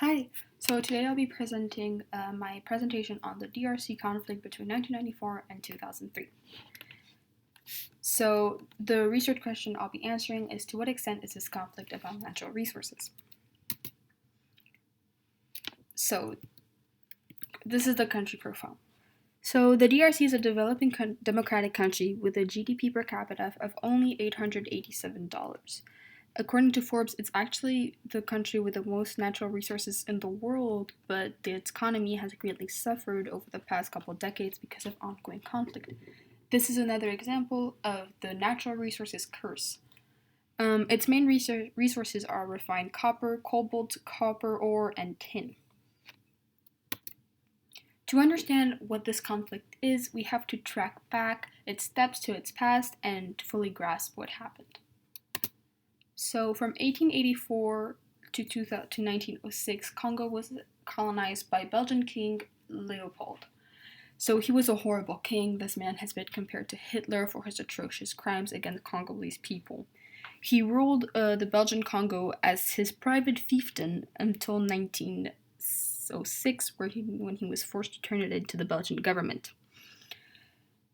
Hi, so today I'll be presenting my presentation on the DRC conflict between 1994 and 2003. So the research question I'll be answering is, to what extent is this conflict about natural resources? So this is the country profile. So the DRC is a developing democratic country with a GDP per capita of only $887. According to Forbes, it's actually the country with the most natural resources in the world, but its economy has greatly suffered over the past couple of decades because of ongoing conflict. This is another example of the natural resources curse. Its main resources are refined copper, cobalt, copper ore, and tin. To understand what this conflict is, we have to track back its steps to its past and to fully grasp what happened. So from 1884 to 1906, Congo was colonized by Belgian King Leopold. So he was a horrible king. This man has been compared to Hitler for his atrocious crimes against Congolese people. He ruled the Belgian Congo as his private fiefdom until 1906, when he was forced to turn it into the Belgian government.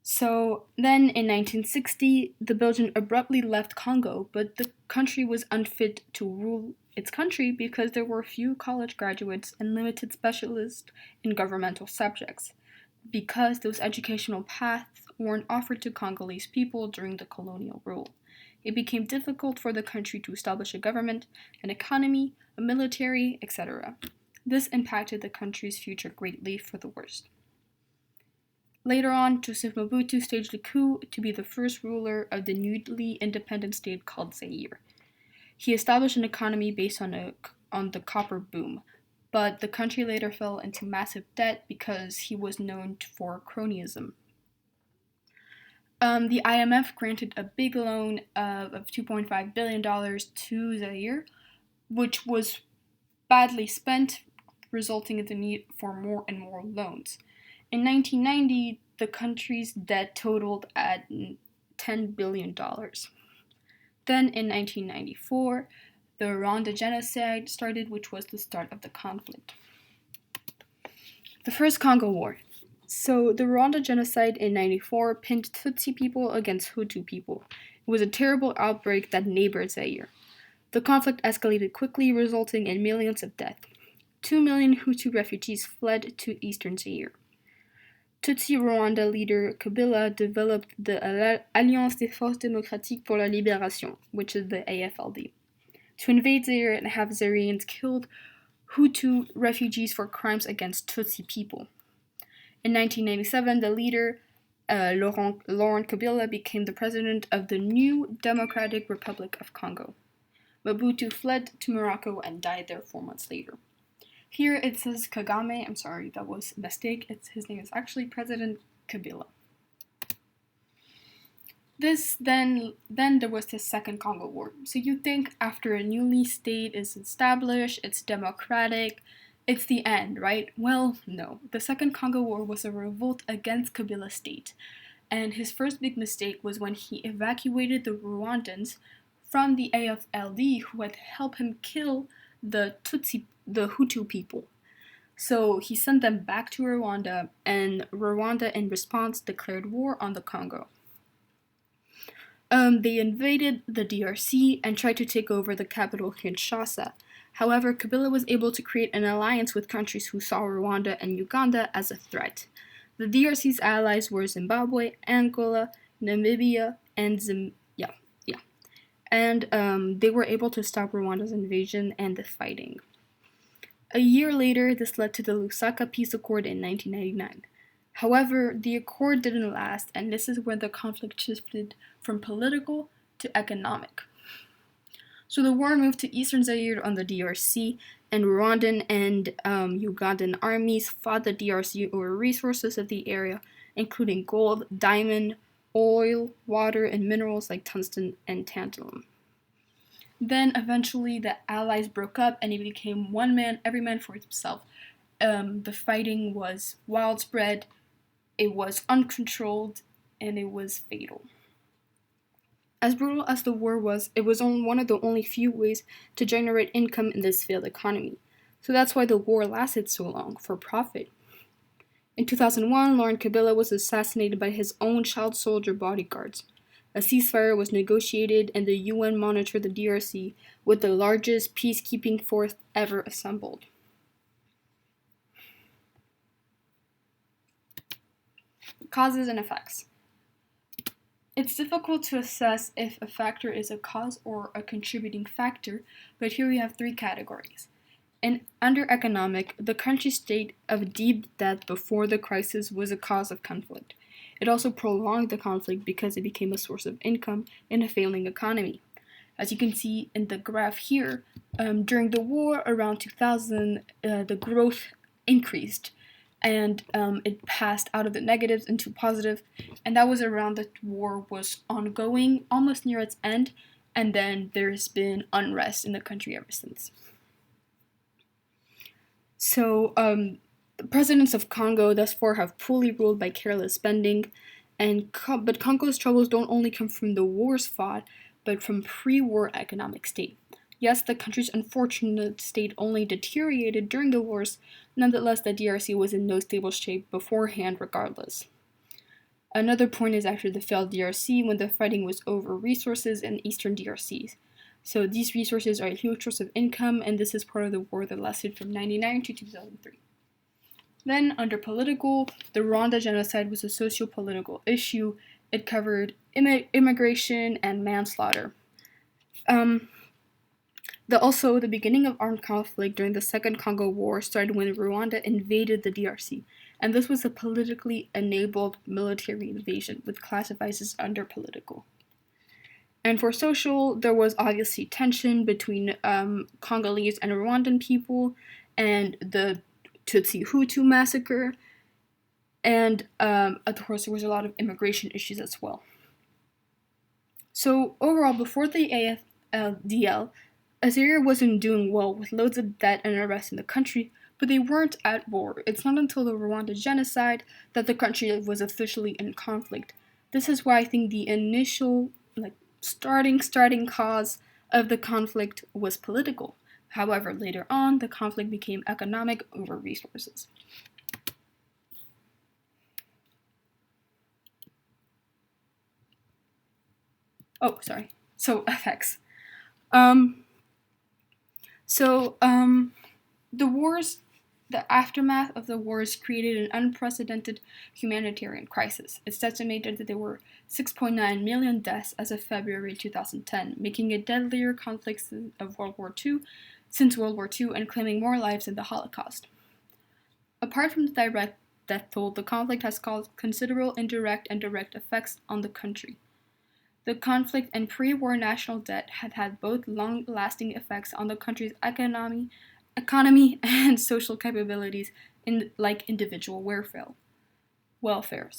So then in 1960, the Belgian abruptly left Congo, but the country was unfit to rule its country because there were few college graduates and limited specialists in governmental subjects, because those educational paths weren't offered to Congolese people during the colonial rule. It became difficult for the country to establish a government, an economy, a military, etc. This impacted the country's future greatly for the worst. Later on, Joseph Mobutu staged a coup to be the first ruler of the newly independent state called Zaire. He established an economy based on the copper boom, but the country later fell into massive debt because he was known for cronyism. The IMF granted a big loan of $2.5 billion to Zaire, which was badly spent, resulting in the need for more and more loans. In 1990, the country's debt totaled at $10 billion. Then in 1994, the Rwanda genocide started, which was the start of the conflict. The First Congo War. So the Rwanda genocide in 1994 pinned Tutsi people against Hutu people. It was a terrible outbreak that neighbored Zaire. The conflict escalated quickly, resulting in millions of deaths. 2 million Hutu refugees fled to eastern Zaire. Tutsi Rwanda leader Kabila developed the Alliance des Forces Démocratiques pour la Libération, which is the AFLD, to invade Zaire and have Zaireans killed Hutu refugees for crimes against Tutsi people. In 1997, the leader, Laurent Kabila, became the president of the new Democratic Republic of Congo. Mobutu fled to Morocco and died there 4 months later. Here it says Kagame. I'm sorry, that was a mistake. His name is actually President Kabila. Then there was the Second Congo War. So you think after a newly state is established, it's democratic, it's the end, right? Well, no. The Second Congo War was a revolt against Kabila's state. And his first big mistake was when he evacuated the Rwandans from the AFLD, who had helped him kill the Hutu people. So he sent them back to Rwanda, and Rwanda in response declared war on the Congo. They invaded the DRC and tried to take over the capital Kinshasa. However, Kabila was able to create an alliance with countries who saw Rwanda and Uganda as a threat. The DRC's allies were Zimbabwe, Angola, Namibia, and they were able to stop Rwanda's invasion and the fighting. A year later, this led to the Lusaka Peace Accord in 1999. However, the accord didn't last, and this is where the conflict shifted from political to economic. So the war moved to eastern Zaire on the DRC, and Rwandan and Ugandan armies fought the DRC over resources of the area, including gold, diamond, oil, water, and minerals like tungsten and tantalum. Then eventually the allies broke up and it became every man for himself. The fighting was widespread, it was uncontrolled, and it was fatal. As brutal as the war was, it was one of the only few ways to generate income in this failed economy. So that's why the war lasted so long, for profit. In 2001, Laurent Kabila was assassinated by his own child soldier bodyguards. A ceasefire was negotiated and the UN monitored the DRC with the largest peacekeeping force ever assembled. Causes and effects. It's difficult to assess if a factor is a cause or a contributing factor, but here we have three categories. And under economic, the country's state of deep debt before the crisis was a cause of conflict. It also prolonged the conflict because it became a source of income in a failing economy. As you can see in the graph here, during the war around 2000, the growth increased and it passed out of the negatives into positive, and that was around the war was ongoing, almost near its end, and then there's been unrest in the country ever since. So, the presidents of Congo thus far have poorly ruled by careless spending, but Congo's troubles don't only come from the wars fought, but from pre-war economic state. Yes, the country's unfortunate state only deteriorated during the wars. Nonetheless, the DRC was in no stable shape beforehand regardless. Another point is after the failed DRC when the fighting was over resources in eastern DRCs. So these resources are a huge source of income, and this is part of the war that lasted from 1999 to 2003. Then, under political, the Rwanda genocide was a socio-political issue. It covered immigration and manslaughter. The beginning of armed conflict during the Second Congo War started when Rwanda invaded the DRC, and this was a politically enabled military invasion, which classifies as under political. And for social, there was obviously tension between Congolese and Rwandan people, and the Tutsi Hutu massacre, and of course there was a lot of immigration issues as well. So overall, before the AFLDL, Assyria wasn't doing well with loads of debt and unrest in the country, but they weren't at war. It's not until the Rwanda genocide that the country was officially in conflict. This is why I think the initial, starting cause of the conflict was political. However, later on, the conflict became economic over resources. So effects. The aftermath of the wars created an unprecedented humanitarian crisis. It's estimated that there were 6.9 million deaths as of February 2010, making it deadlier conflict of World War II since World War II and claiming more lives than the Holocaust. Apart from the direct death toll, the conflict has caused considerable indirect and direct effects on the country. The conflict and pre-war national debt had both long-lasting effects on the country's economy and social capabilities, like individual welfare.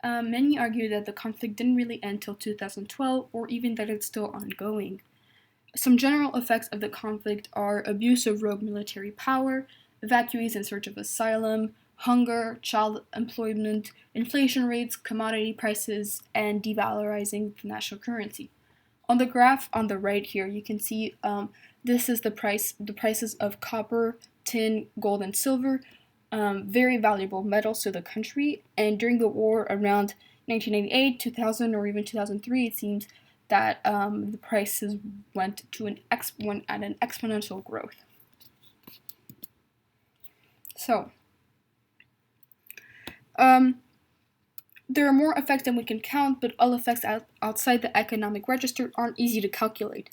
Many argue that the conflict didn't really end till 2012, or even that it's still ongoing. Some general effects of the conflict are abuse of rogue military power, evacuees in search of asylum, hunger, child employment, inflation rates, commodity prices, and devaluing the national currency. On the graph on the right here, you can see this is the prices of copper, tin, gold, and silver, very valuable metals to the country. And during the war around 1998, 2000, or even 2003, it seems that the prices went at an exponential growth. So, there are more effects than we can count, but all effects outside the economic register aren't easy to calculate.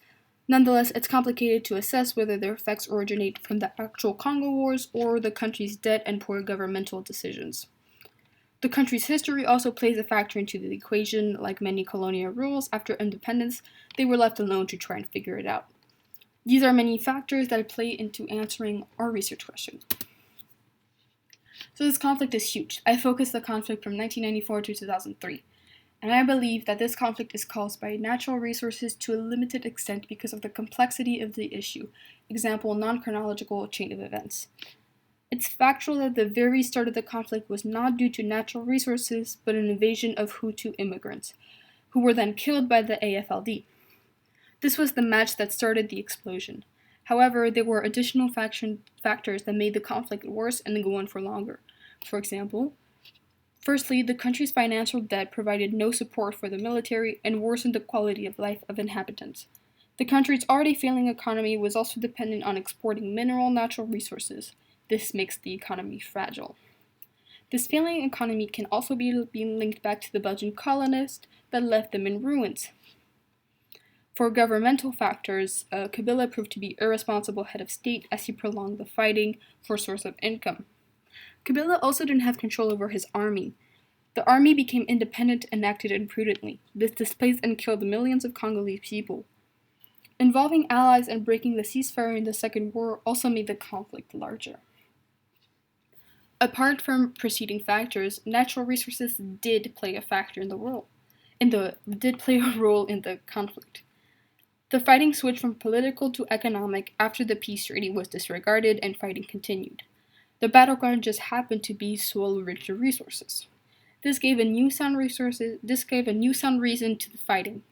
Nonetheless, it's complicated to assess whether their effects originate from the actual Congo Wars or the country's debt and poor governmental decisions. The country's history also plays a factor into the equation. Like many colonial rules, after independence, they were left alone to try and figure it out. These are many factors that play into answering our research question. So this conflict is huge. I focused the conflict from 1994 to 2003. And I believe that this conflict is caused by natural resources to a limited extent because of the complexity of the issue. Example, non-chronological chain of events. It's factual that the very start of the conflict was not due to natural resources, but an invasion of Hutu immigrants, who were then killed by the AFLD. This was the match that started the explosion. However, there were additional factors that made the conflict worse and go on for longer. For example, firstly, the country's financial debt provided no support for the military and worsened the quality of life of inhabitants. The country's already failing economy was also dependent on exporting mineral natural resources. This makes the economy fragile. This failing economy can also be linked back to the Belgian colonists that left them in ruins. For governmental factors, Kabila proved to be irresponsible head of state as he prolonged the fighting for a source of income. Kabila also didn't have control over his army. The army became independent and acted imprudently. This displaced and killed millions of Congolese people. Involving allies and breaking the ceasefire in the Second War also made the conflict larger. Apart from preceding factors, natural resources did play a role in the conflict. The fighting switched from political to economic after the peace treaty was disregarded and fighting continued. The battleground just happened to be soil-rich resources. This gave a newfound reason to the fighting.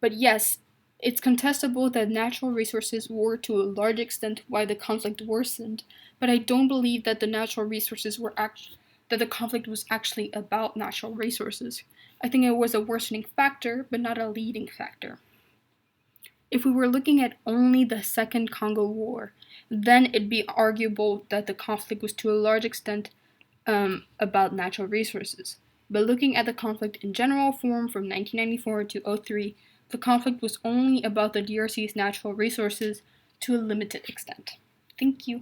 But yes, it's contestable that natural resources were to a large extent why the conflict worsened, but I don't believe that the conflict was actually about natural resources. I think it was a worsening factor, but not a leading factor. If we were looking at only the Second Congo War, then it'd be arguable that the conflict was to a large extent about natural resources. But looking at the conflict in general form from 1994 to 2003, the conflict was only about the DRC's natural resources to a limited extent. Thank you.